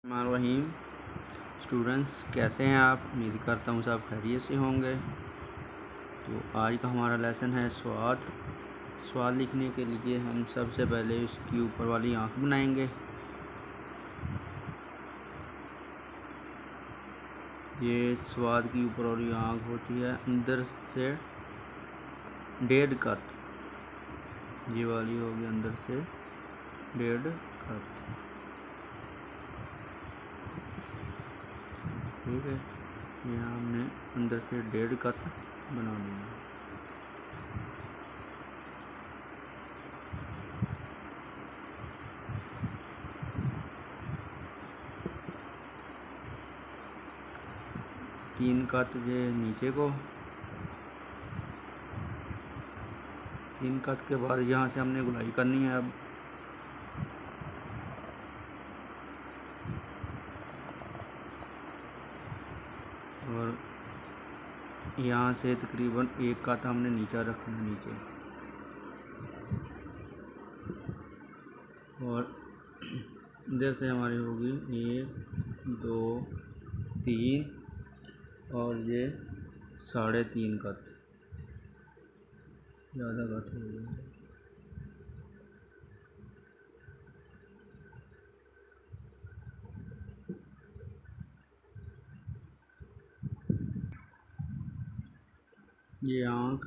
रहीम students, कैसे हैं आप? उम्मीद करता हूँ सब खैरियत से होंगे। तो आज का हमारा लेसन है स्वाद। स्वाद लिखने के लिए हम सबसे पहले इसकी ऊपर वाली आँख बनाएंगे। ये स्वाद की ऊपर वाली आँख होती है अंदर से 1.5 कत। ये वाली होगी अंदर से 1.5 कत। ठीक है, यहाँ हमने अंदर से 1.5 कत बना लिया। तीन कत जो नीचे को, 3 कत के बाद यहाँ से हमने गुलाई करनी है। अब और यहाँ से तकरीबन 1 कत हमने नीचा रखना है नीचे, और इधर से हमारी होगी 1 2 3 और ये 3.5 कत। ज़्यादा कत हो गया। ये आँख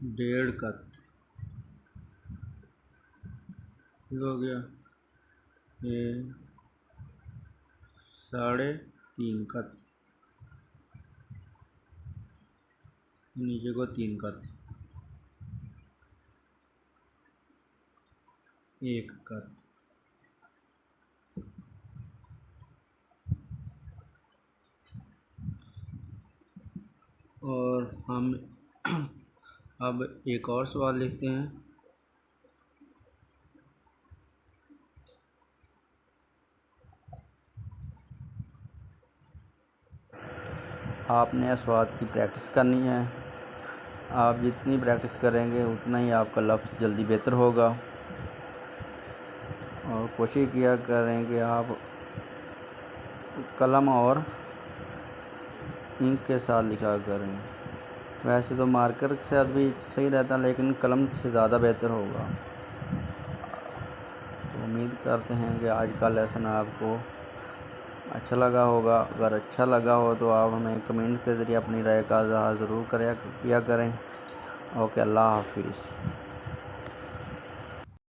1.5 कत हो गया। ये 3.5 कत, नीचे को 3 कत, 1 कत। और हम अब एक और सवाल लिखते हैं। आपने स्वाद की प्रैक्टिस करनी है। आप जितनी प्रैक्टिस करेंगे उतना ही आपका लफ्ज़ जल्दी बेहतर होगा। और कोशिश किया करेंगे आप कलम और इंक के साथ लिखा करें। वैसे तो मार्कर के साथ भी सही रहता है, लेकिन कलम से ज़्यादा बेहतर होगा। तो उम्मीद करते हैं कि आज का लेसन आपको अच्छा लगा होगा। अगर अच्छा लगा हो तो आप हमें कमेंट के ज़रिए अपनी राय का इज़हार ज़रूर किया करें। ओके, अल्लाह हाफिज़।